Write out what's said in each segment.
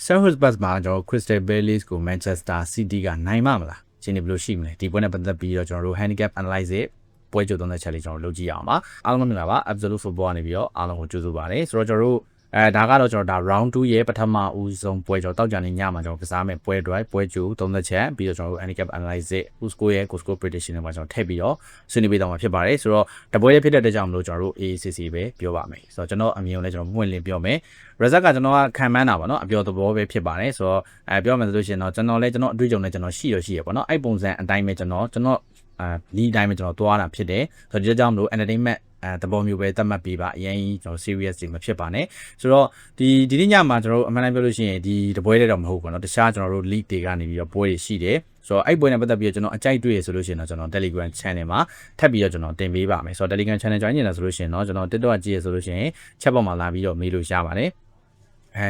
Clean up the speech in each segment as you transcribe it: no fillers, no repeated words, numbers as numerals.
Selhurst Bus မှာကျွန်တော် Crystal Palace ကို Manchester City ကနိုင်မှာမလား။ချင်းနေဘယ်လိုရှိမလဲ။ဒီပွဲနဲ့ပတ်သက်ပြီးတော့ကျွန်တော်တို့ handicap analysis ပွဲကြိုသုံးတဲ့ချက်လေးကျွန်တော်လုပ်ကြည့်အောင်ပါ။အားလုံးမင်္ဂလာပါ Absolute Football ကနေပြီးတော့အားလုံးကိုကြိုဆိုပါရစေ။ဆိုတော့ကျွန်တော်တို့ဒါကတော့ကျွန်တော်ဒါ round 2ရဲ့ပထမဦးဆုံးပွဲကျွန်တော်တောက်ကြနေညမှာကျွန်တော်ကစားမယ်ပွဲအတွက်ပွဲကြိုသုံးသက်ချက်ပြီးတော့ကျွန်တော်တို့ handicap analysis who score ရဲ့ goal score prediction တွေမှာကျွန်တော်ထည့်ပြီးတော့ဆွေးနွေးပေးတော့မှာဖြစ်ပါတယ်ဆိုတော့တပွဲလေးဖြစ်တဲ့အတွက်ကြောင့်မလို့ကျွန်တော်တို့ AACC ပဲပြောပါမယ်ဆိုတော့ကျွန်တော်အမြင်ကိုလည်းကျွန်တော်ပွင့်လင်းပြောမယ် result ကကျွန်တော်ကခံမှန်းတာပါเนาะအပြောသဘောပဲဖြစ်ပါတယ်ဆိုတော့ပြောမယ်ဆိုလို့ရှိရင်တော့ကျွန်တော်လည်းကျွန်တော်အတွေ့အကြုံနဲ့ကျွန်တော်ရှိရပေါ့เนาะအဲ့ပုံစံအတိုင်းပဲကျွန်တော်ဒီအတိုင်းပဲကျွန်တော်သွားတာဖြစ်တယ်ဆိုတော့ဒီကြောင့်မလို့ entertainmentတဘောမျိုးပဲသတ်မှတ်ပေးပါအရင်ကျွန်တော် serious တွေမဖြစ်ပါနဲ့ဆိုတော့ဒီနေ့ညမှာကျွန်တော်တို့အမှန်တမ်းပြောလို့ရှိရင်ဒီတပွဲတွေတော့မဟုတ်ဘူးเนาะတခြားကျွန်တော်တို့ league တွေကနေပြီးတော့ပွဲတွေရှိတယ်ဆိုတော့အဲ့ပွဲနဲ့ပတ်သက်ပြီးတော့ကျွန်တော်အကြိုက်တွေ့ရဆိုလို့ရှိရင်တော့ကျွန်တော် Telegram channel မှာထပ်ပြီးတော့ကျွန်တော်တင်ပေးပါမယ်ဆိုတော့ Telegram channel join နေတာဆိုလို့ရှိရင်တော့ကျွန်တော် TikTok ကြည့်ရဆိုလို့ရှိရင် chat box မှာလာပြီးတော့မေးလို့ရပါတယ်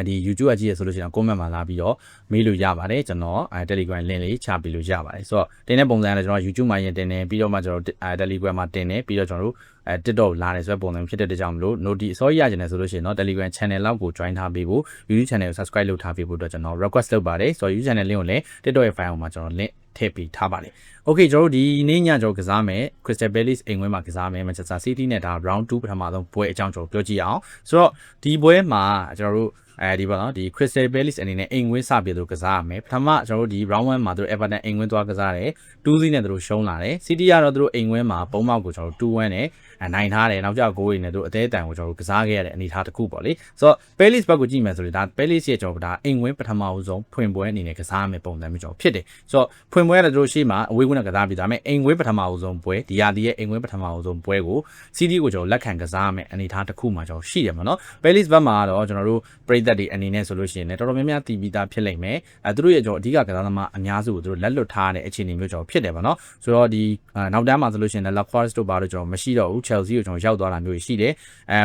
ဒီ YouTube အကြည့်ရဆိုလို့ရှိရင် comment မှာလာပြီးတော့မေးလို့ရပါတယ်ကျွန်တော်Telegram link လေးချပေးလို့ရပါတယ်ဆိုတော့တင်တဲ့ပုံစံလည်းကျွန်တော် YouTube မှာရင်တင်တယ်ပြီးတော့မှကျွန်တော်Telegram မှာတင်တယ်ပြီးတော့ကျွန်တော်တို့TikTok လာတယ်ဆိုတဲ့ပုံစံဖြစ်တဲ့ကြောင့်မလို့ notice အစောကြီးရကြတယ်ဆိုလို့ရှိရင်တော့ Telegram channel လောက်ကို join ထားပေးဖို့ YouTube channel ကို subscribe လုပ်ထားပေးဖို့အတွက်ကျွန်တော် request လုပ်ပါတယ်ဆိုတော့ YouTube channel link ကိုလည်း TikTok ရဲ့ file မှာကျွန်တော် link ထည့်ပေးထားပါတယ် Okay ကျွန်တော်တို့ဒီနေ့ညကျွန်တော်ကစားမယ် Crystal Palace အိမ်ဝင်းမှာကစားမယ် Manchester City နဲ့ဒါ round 2ပထမဆုံးပွဲအကြောင်းကျွန်တော်ပြောကြည့်အောင်ဆိုတော့ဒီပွဲမှာကျွန်တော်တို့ဒီပေါ့နော်ဒီ Crystal Palace အနေနဲ့အိမ်ဝင်းစပြီးသူကစားရမယ်ပထမကျွန်တော်တို့ဒီ round 1မှာသူ Everton အိမ်ဝင်းသွားကစားတယ် 2-0 နဲ့သူတို့ရှုံးလာတယ် City ကတော့သူတို့အိမ်ဝင်းမှာပုံမောက်ကိုကျွန်တော်တို့ 2-1 နဲ့နိုင်ထားတယ်နောက်ကျဂိုးတွေနဲ့သူအသေးအတန်ကိုကျွန်တော်တို့ကစားခဲ့ရတဲ့အနေအထားတစ်ခုပေါ့လေဆိုတော့ Palace ဘက်ကိုကြည့်မယ်ဆိုရင်ဒါ Palace ရဲ့ကျွန်တော်ဒါအိမ်ဝင်းပထမဦးဆုံးဖွင့်ပွဲအနေနဲ့ကစားရမယ်ပုံစံမျိုးကျွန်တော်ဖြစ်တယ်ဆိုတော့ဖွင့်ပွဲကလည်းသူတို့ရှေ့မှာအဝေးကွင်းနဲ့ကစားပြီးဒါပေမဲ့အိမ်ဝင်းပထမဦးဆုံးပွဲဒီရာသီရဲ့အိမ်ဝင်းပထမဦးဆုံးပွဲကို City ကိုကျွန်တော်လက်ခံကစားရမယ်အနေအထားတစ်ခုမှာကျွန်တော်ရှိတယ်ပေါ့နော် Palace ဘက်မှာတော့ကျွန်တော်တို့ပြည်သက်တွေအနေနဲ့ဆိုလို့ရှိရင်လည်းတော်တော်များများတည်ပြီးသားဖြစ်လိမ့်မယ်သူတို့ရဲ့ကျွန်တော်အဓိကကစားသမားအများစုကိုသူတို့လက်လွတ်ထားတဲ့အခြေအနေမျိုးကျွန်တော်ဖြစ်တယ်ပေါ့နော်ဆိုတော့ဒီနောက်တန်းမှာဆိုလို့ရှိရင်လည်း La Forest တို့ဘာလို့ကျွန်တော်မရှိတော့ဘူး Chelsea ကိုကျွန်တော်ရောက်သွားတာမျိုးရှိတယ်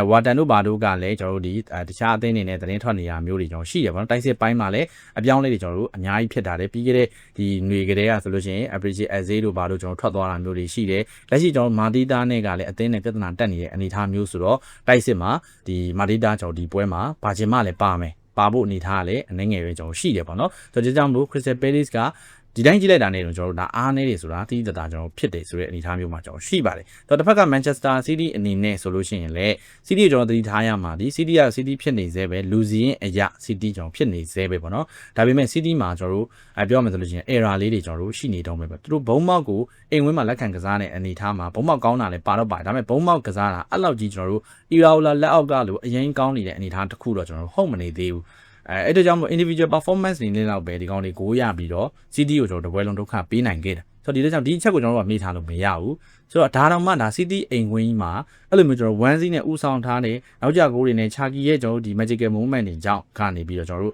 Wharton တို့ဘာတို့ကလည်းကျွန်တော်တို့ဒီတခြားအသင်းတွေနဲ့သတင်းထွက်နေရမျိုးတွေကျွန်တော်ရှိတယ်ပေါ့နော်တိုက်စစ်ပိုင်းမှာလည်းအပြောင်းလဲတွေကျွန်တော်တို့အများကြီးဖြစ်တာတယ်ပြီးခဲ့တဲ့ဒီຫນွေကလေးကဆိုလို့ရှိရင် Appreciate Aze တို့ဘာတို့ကျွန်တော်ထွက်သွားတာမျိုးတွေရှိတယ်လက်ရှိကျွန်တော်မာတီတာနဲ့ကလည်းအသင်းနဲ့ပြဿနာတက်နေတဲ့အနေအထားမျိုးဆိုတော့တိုက်စစ်မှာဒီမာတီတာကျွန်တော်ဒီပွဲမှာဘာချင်မှလည်းပါမယ်ပါဖို့အနေထားကလည်းအနေငယ်ပဲကျွန်တော်ရှိတယ်ပေါ့နော်ဆိုတော့ဒီကြောင့်မလို့ Crystal Palace ကဒီတိုင်းကြည့်လိုက်တာနဲ့တော့ကျွန်တော်တို့ဒါအားနေတယ်ဆိုတာတိတိတသားကျွန်တော်ဖြစ်တယ်ဆိုတဲ့အနေအထားမျိုးမှာကျွန်တော်ရှိပါတယ်။တော့တစ်ဖက်က Manchester City အနေနဲ့ဆိုလို့ရှိရင်လည်း City ကျွန်တော်သတိထားရမှာဒီ City က City ဖြစ်နေသေးပဲလူစီရင်အရာ City ကျွန်တော်ဖြစ်နေသေးပဲပေါ့နော်။ဒါပေမဲ့ City မှာကျွန်တော်တို့ပြောမယ်ဆိုလို့ရှိရင် error လေးတွေကျွန်တော်တို့ရှိနေတော့မယ်ပဲ။သူတို့ဘုံမောက်ကိုအိမ်ဝင်းမှာလက်ခံကစားတဲ့အနေအထားမှာဘုံမောက်ကောင်းတာလည်းပါတော့ပါတယ်။ဒါပေမဲ့ဘုံမောက်ကစားတာအဲ့လောက်ကြီးကျွန်တော်တို့ Iraola လက်အောက်ကလို့အရင်ကောင်းနေတဲ့အနေအထားတစ်ခုတော့ကျွန်တော်တို့ဟုတ်မနေသေးဘူး။အဲ့ဒါကြောင့်မို့ individual performance တွေနဲ့လောက်ပဲဒီကောင်တွေကိုရပြီးတော့ CD ကိုကျွန်တော်တပွဲလုံးဒုက္ခပေးနိုင်ခဲ့တာဆိုတော့ဒီကြောင့်ဒီအချက်ကိုကျွန်တော်တို့ကမေ့ထားလို့မရဘူးဆိုတော့ဒါတော့မှဒါ CD အိမ်ဝင်းမှာအဲ့လိုမျိုးကျွန်တော် 1C နဲ့ဥဆောင်ထားတဲ့နောက်ကျဂိုးတွေနဲ့ချာကီရဲ့ကျွန်တော်တို့ဒီ magical moment တွေကြောင့်ကနေပြီးတော့ကျွန်တော်တို့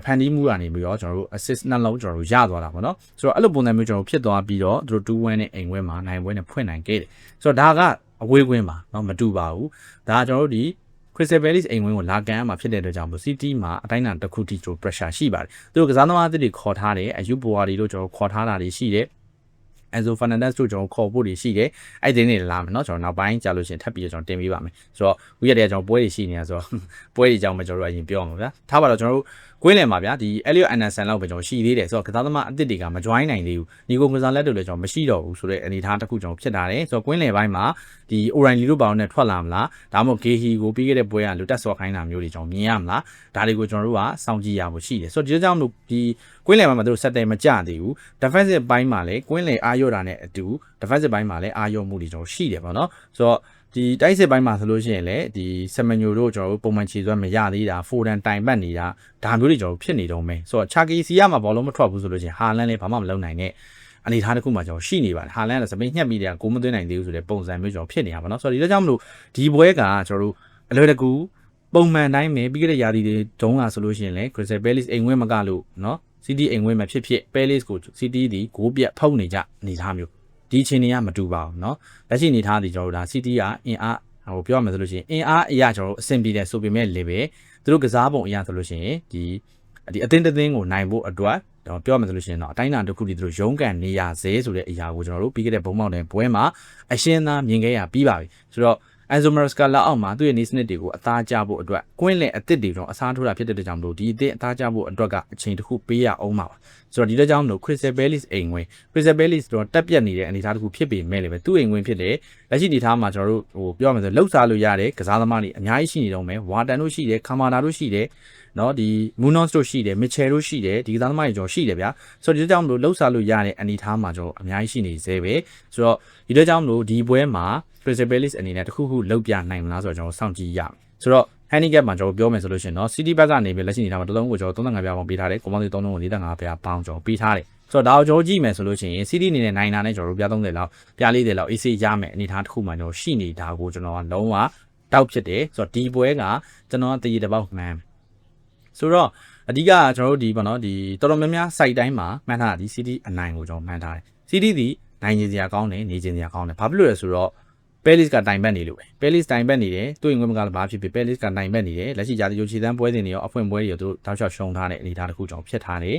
ဖန်တီးမှုကနေပြီးတော့ကျွန်တော်တို့ assist နှလုံးကျွန်တော်တို့ရသွားတာပေါ့နော်ဆိုတော့အဲ့လိုပုံစံမျိုးကျွန်တော်ဖြစ်သွားပြီးတော့သူတို့2-1နဲ့အိမ်ဝင်းမှာနိုင်ပွဲနဲ့ဖွင့်နိုင်ခဲ့တယ်ဆိုတော့ဒါကအဝေးကွင်းပါเนาะမတူပါဘူးဒါကကျွန်တော်တို့ဒီCrystal Palace အိမ်ဝင်းကိုလာကန်မှာဖြစ်တဲ့အတွက်ကြောင့်မို့ City မှာအတိုင်းအတာတစ်ခုထိကျွန်တော် pressure ရှိပါတယ်သူတို့ကစားသမားတွေခေါ်ထားတယ်အယူဘွားတွေတို့ကျွန်တော်ခေါ်ထားတာတွေရှိတယ်Enzo Fernandez တို့ကျွန်တော်ခေါ်ဖို့တွေရှိတယ်အဲ့ဒီနေ့လာမယ်เนาะကျွန်တော်နောက်ပိုင်းကြာလို့ရှိရင်ထပ်ပြီးကျွန်တော်တင်ပေးပါမယ်ဆိုတော့ဝီရက်တည်းကျွန်တော်ပွဲတွေရှိနေတာဆိုတော့ပွဲတွေကြောင်းပဲကျွန်တော်တို့အရင်ပြောအောင်ပါဗျာထားပါတော့ကျွန်တော်တို့ကွင်းလယ်မှာဗျာဒီ Elliot Anderson လောက်ပဲကျွန်တော်ရှိသေးတယ်ဆိုတော့ကစားသမားအသစ်တွေကမ join နိုင်သေးဘူးညီကိုကစားလက်တို့လည်းကျွန်တော်မရှိတော့ဘူးဆိုတဲ့အနေအထားတစ်ခုကျွန်တော်ဖြစ်လာတယ်ဆိုတော့ကွင်းလယ်ပိုင်းမှာဒီ O'Reilly တို့ဘာလို့နဲ့ထွက်လာမလားဒါမှမဟုတ် Gehi ကိုပြီးခဲ့တဲ့ပွဲကလူတက်ဆော့ခိုင်းတာမျိုးတွေကျွန်တော်မြင်ရမလားဒါတွေကိုကျွန်တော်တို့ကစောင့်ကြည့်ရဖို့ရှိတယ်ဆိုတော့ဒီကြောင့်လို့ဒီကွင်းလယ်ပိုင်းမှာတို့ set တယ်မကြသေးဘူး defensive ပိုင်းမှာလည်းကွင်းလယ်အားရော့တာနဲ့အတူ defensive ပိုင်းမှာလည်းအားရော့မှုတွေကျွန်တော်ရှိတယ်ပေါ့နော်ဆိုတော့ဒီတိုက်စစ်ပိုင်းမှာဆိုလို့ရှိရင်လည်းဒီဆမညိုတို့ကျွန်တော်တို့ပုံမှန်ခြေစွမ်းမရသေးတာဖိုဒန်တိုင်ပတ်နေတာဒါမျိုးတွေကျွန်တော်ဖြစ်နေတော့မယ်ဆိုတော့ချာကီစီရမှာဘောလုံးမထွက်ဘူးဆိုလို့ရှိရင်ဟာလန်လည်းဘာမှမလုပ်နိုင်နဲ့အနေထားတစ်ခုမှကျွန်တော်ရှိနေပါတယ်ဟာလန်ကစပိန်ညှက်ပြီးတဲ့ကိုမသွင်းနိုင်သေးဘူးဆိုတဲ့ပုံစံမျိုးကျွန်တော်ဖြစ်နေတာပါเนาะဆိုတော့ဒီလိုကြောင့်မလို့ဒီပွဲကကျွန်တော်တို့အလွယ်တကူပုံမှန်တိုင်းပဲပြီးခဲ့တဲ့ရာသီတွေဒုံးလာဆိုလို့ရှိရင်လည်း Crystal Palace အိမ်ဝင်းမကလို့เนาะ City အိမ်ဝင်းမှာဖြစ်ဖြစ် Palace ကို City ဒီဂိုးပြတ်ဖုံးနေကြအနေထားမျိုးဒီအချိန်တွေကမတူပါဘူးเนาะလက်ရှိအနေထားဒီကျွန်တော်တို့ဒါ City ကအင်အားဟိုပြောရမယ်ဆိုလို့ရှိရင်အင်အားအရာကျွန်တော်တို့အဆင်ပြေတယ်ဆိုပေမဲ့လေပဲသူတို့ကစားပုံအရာဆိုလို့ရှိရင်ဒီအသင်းတစ်သင်းကိုနိုင်ဖို့အတွက်တော့ပြောရမယ်ဆိုလို့ရှိရင်တော့အတိုင်းအတာတစ်ခုတည်းသူတို့ရုန်းကန်နေရစေဆိုတဲ့အရာကိုကျွန်တော်တို့ပြီးခဲ့တဲ့ဘုံမောက်တဲ့ပွဲမှာအရှင်းသားမြင်ခဲ့ရပြီးပါပြီဆိုတော့ Enzo Maresca လက်အောက်မှာသူ့ရဲ့နေစနစ်တွေကိုအသားကျဖို့အတွက်ကွင်းလင်အသစ်တွေတော့အစားထိုးတာဖြစ်တဲ့ကြောင့်မလို့ဒီအသစ်အသားကျဖို့အတွက်ကအချိန်တစ်ခုပေးရအောင်ပါဆိုတော့ဒီတဲ့ကြောင့်မလို့ Crystal Palace အိမ်ဝင် Crystal Palace တော့တက်ပြတ်နေတဲ့အနေအထားတစ်ခုဖြစ်ပေမဲ့လည်းပဲသူ့အိမ်ဝင်ဖြစ်တယ်လက်ရှိအနေအထားမှာကျွန်တော်တို့ပြောရမယ်ဆိုလှုပ်ရှားလို့ရတယ်ကစားသမားတွေအများကြီးရှိနေတော့မယ်ဝါတန်တို့ရှိတယ်ခမာနာတို့ရှိတယ်နော်ဒီ Munoz တို့ရှိတယ် Mitchell တို့ရှိတယ်ဒီကစားသမားတွေကျွန်တော်ရှိတယ်ဗျာဆိုတော့ဒီကြောင့်မလို့လှုပ်ရှားလို့ရတဲ့အနေအထားမှာကျွန်တော်အများကြီးရှိနေသေးပဲဆိုတော့ဒီတဲ့ကြောင့်မလို့ဒီပွဲမှာ Crystal Palace အနေနဲ့တခုခုလောက်ပြနိုင်မလားဆိုတော့ကျွန်တော်စောင့်ကြည့်ရမယ်ဆိုတော့ handicap မှာကျွန်တော်ပြောမယ်ဆိုလို့ရှိရင်เนาะ City ဘက်ကနေပြီးလက်ရှိနေတာမှာတစ်လုံးကိုကျွန်တော်35ပြားပေါင်းပေးထားတယ်ကိုမောင်းစီ3လုံးကို45ပြားပေါင်းကျွန်တော်ပေးထားတယ်ဆိုတော့ဒါကိုကျွန်တော်ကြည့်မယ်ဆိုလို့ရှိရင် City အနေနဲ့နိုင်တာနဲ့ကျွန်တော်တို့ပြား30လောက်ပြား40လောက် AC ရမယ်အနေထားတစ်ခုမှကျွန်တော်ရှိနေတာကိုကျွန်တော်ကလုံးဝတောက်ဖြစ်တယ်ဆိုတော့ဒီပွဲကကျွန်တော်တည်ရတဲ့ပေါက်မှန်ဆိုတော့အဓိကကျွန်တော်တို့ဒီပေါ့နော်ဒီတော်တော်များများ site တိုင်းမှာမှန်းထားတာဒီ City အနိုင်ကိုကျွန်တော်မှန်းထားတယ် City ဒီနိုင်ခြင်းစရာကောင်းတယ်နေခြင်းစရာကောင်းတယ်ဘာဖြစ်လို့လဲဆိုတော့Palace ကတိုင်ပတ်နေလို့ပဲ Palace တိုင်ပတ်နေတယ်သူ့ရင်ခွင့်မကလည်းဘာဖြစ်ဖြစ် Palace ကတိုင်ပတ်နေတယ်လက်ရှိကြာတီယိုခြေတန်းပွဲစဉ်တွေရောအဖွင့်ပွဲတွေရောသူတောက်လျှောက်ရှုံးထားတဲ့အနေအထားတစ်ခုကြောင့်ဖြစ်ထားတယ်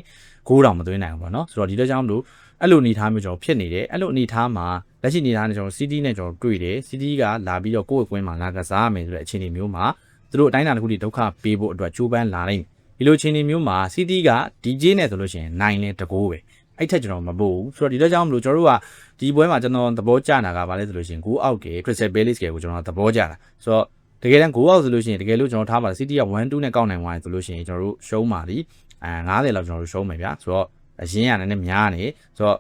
ဂိုးတောင်မသွင်းနိုင်ဘူးပေါ့နော်ဆိုတော့ဒီတော့ကြောင့်မလို့အဲ့လိုအနေအထားမျိုးကျွန်တော်ဖြစ်နေတယ်အဲ့လိုအနေအထားမှာလက်ရှိအနေအထားနဲ့ကျွန်တော် City နဲ့ကျွန်တော်တွေ့တယ် City ကလာပြီးတော့ကိုယ့်ရဲ့ကွင်းမှာလာကစားမယ်ဆိုတဲ့အခြေအနေမျိုးမှာသူတို့အတိုင်းအတာတစ်ခုတည်းဒုက္ခပေးဖို့အတွက်ကြိုးပမ်းလာနိုင်ဒီလိုအခြေအနေမျိုးမှာ City က DJ နဲ့ဆိုလို့ရှိရင်နိုင်လဲတကိုးပဲအဲ့ထက်ကျွန်တော်မပို့ဘူးဆိုတော့ဒီတော့ကြောင့်မလို့ကျွန်တော်တို့ကဒီပွဲမှာကျွန်တော်သဘောကျတာကဘာလဲဆိုလို့ရှိရင်9အောက်က Crystal Palace ကိုကျွန်တော်သဘောကျတာဆိုတော့တကယ်တမ်း9အောက်ဆိုလို့ရှိရင်တကယ်လို့ကျွန်တော်ထားပါ City က1-2နဲ့ကောက်နိုင်သွားတယ်ဆိုလို့ရှိရင်ကျွန်တော်တို့ရှုံးပါလိ90လောက်ကျွန်တော်တို့ရှုံးမယ်ဗျာဆိုတော့အရင်ကလည်းများနေဆိုတော့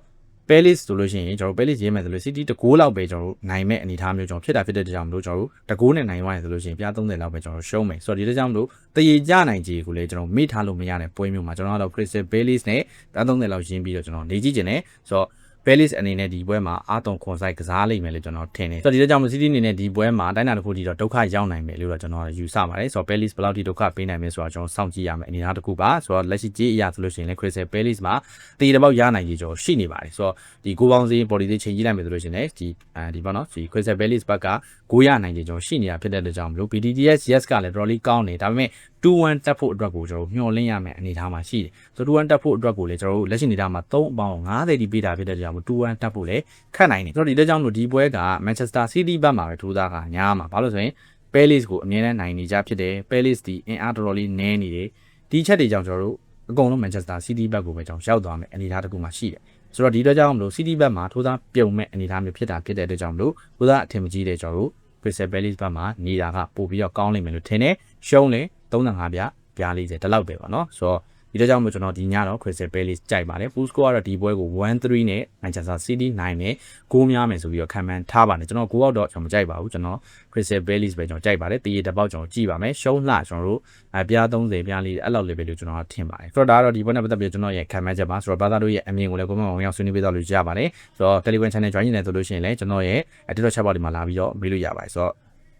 Palace ဆိုလို့ရှိရင်ကျွန်တော် Palace ရေးမယ်ဆိုလို့ City တကိုးလောက်ပဲကျွန်တော်တို့နိုင်မဲ့အနေအထားမျိုးကျွန်တော်ဖြစ်တာဖြစ်တဲ့ကြောင့်မလို့ကျွန်တော်တို့တကိုးနဲ့နိုင်သွားရင်ဆိုလို့ရှိရင်ပြား30လောက်ပဲကျွန်တော်ရှုံးမယ်ဆိုတော့ဒီကြောင့်မလို့တရေကြနိုင်ကြီးကိုလည်းကျွန်တော်မေ့ထားလို့မရတဲ့ပွဲမျိုးမှာကျွန်တော်ကတော့ Crystal Palace နဲ့ပြား30လောက်ရင်းပြီးတော့ကျွန်တော်နေကြည့်ကျင်တယ်ဆိုတော့Palace အနေနဲ့ဒီပွဲမှာအားသွန်ခွန်ဆိုင်ကစားလိမ့်မယ်လို့ကျွန်တော်ထင်တယ်ဆိုတော့ဒီကြောင့် City အနေနဲ့ဒီပွဲမှာတိုင်းတာတစ်ခုတည်းတော့ဒုက္ခရောက်နိုင်မယ်လို့တော့ကျွန်တော်ယူဆပါတယ်ဆိုတော့ Palace ဘယ်လောက်ထိဒုက္ခပေးနိုင်မလဲဆိုတော့ကျွန်တော်စောင့်ကြည့်ရမယ်အနေအထားတစ်ခုပါဆိုတော့လက်ရှိကြေးအရာဆိုလို့ရှိရင်လည်း Crystal Palace မှာတည်တဲ့ပေါက်ရနိုင်ကြီးကျွန်တော်ရှိနေပါတယ်ဆိုတော့ဒီကိုပေါင်းစည်း body သေးချိန်ကြည့်လိုက်မယ်ဆိုလို့ရှိရင်လည်းဒီပေါ့နော်ဒီ Crystal Palace ဘက်က9ရနိုင်ကြီးကျွန်တော်ရှိနေတာဖြစ်တဲ့အတွက်ကြောင့်မလို့ BTTS yes ကလည်းတော်တော်လေးကောင်းနေဒါပေမဲ့2-1တက်ဖို့အတွက်ကိုကျွန်တော်မျှော်လင့်ရမယ်အနေအထားမှာရှိတယ်ဆိုတော့2-1တက်ဖို့အတွက်ကိုလည်းကျွန်တော်တို့လက်ရှိနေတာမှာ3.50တိပေးတာဖြစ်တဲ့ကြောင့်2-1တက်ဖို့လည်းခက်နိုင်တယ်ဆိုတော့ဒီလက်ကြောင့်လို့ဒီပွဲက Manchester City ဘက်မှာပဲထိုးသားကညားမှာဘာလို့ဆိုရင် Palace ကိုအမြဲတမ်းနိုင်နေကြဖြစ်တယ် Palace ဒီအင်အားတော်တော်လေးနည်းနေတယ်ဒီချက်တွေကြောင့်ကျွန်တော်တို့အကုန်လုံး Manchester City ဘက်ကိုပဲကျွန်တော်ရောက်သွားမယ်အနေအထားတစ်ခုမှရှိတယ်ဆိုတော့ဒီတော့ကြောင့်မလို့ City ဘက်မှာထိုးသားပြုံမဲ့အနေအထားမျိုးဖြစ်တာဖြစ်တဲ့အတွက်ကြောင့်မလို့ထိုးသားအထင်မကြီးတဲ့ကျွန်တော်တို့ Crystal Palace ဘက်မှာနေတာကပို့ပြီးတော့ကောင်းလိမ့်မယ်လို့ထင်တယ်ရှုံးလေ35ပြား40တလောက်ပဲပေါ့နော်ဆိုတော့ဒီတော့ကြောင့်မို့ကျွန်တော်ဒီညတော့ Crystal Palace ကြိုက်ပါတယ် full score ကတော့ဒီပွဲကို 1-3 နဲ့ Manchester City နိုင်မယ်ဂိုးများမယ်ဆိုပြီးတော့ခံမှန်းထားပါတယ်ကျွန်တော်9အောက်တော့ကျွန်တော်မကြိုက်ပါဘူးကျွန်တော် Crystal Palace ပဲကျွန်တော်ကြိုက်ပါတယ်တရေတစ်ပေါက်ကျွန်တော်ကြည့်ပါမယ်ရှုံးလှကျွန်တော်တို့ပြား30ပြား40အဲ့လောက် level လို့ကျွန်တော်ထင်ပါတယ်ဆိုတော့ဒါကတော့ဒီပွဲနဲ့ပတ်သက်ပြီးကျွန်တော်ရဲ့ခံမှန်းချက်ပါဆိုတော့ဘာသာတို့ရဲ့အမြင်ကိုလည်းကိုမအောင်ရောက်ဆွေးနွေးပေးတော့လို့ရပါတယ်ဆိုတော့ Telegram channel join နေတယ်ဆိုလို့ရှိရင်လည်းကျွန်တော်ရဲ့ TikTok chat box ဒီမှာလာပြီးတော့မေးလို့ရပါတယ်ဆိုတော့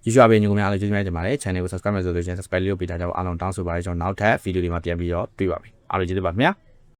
ယူရွာပေးညီကိုများအားလုံးကျေးဇူးများတင်ပါတယ် channel ကို subscribe လုပ်ဆိုလို့ရှိရင် subscribe လုပ်ပေးထားကြအောင်အားလုံးတောင်းဆိုပါတယ်ကျွန်တော်နောက်ထပ်ဗီဒီယိုတွေမှာပြန်ပြီးတော့တွေ့ပါမယ်အားလုံးကျေးဇူးပါခင်ဗျာ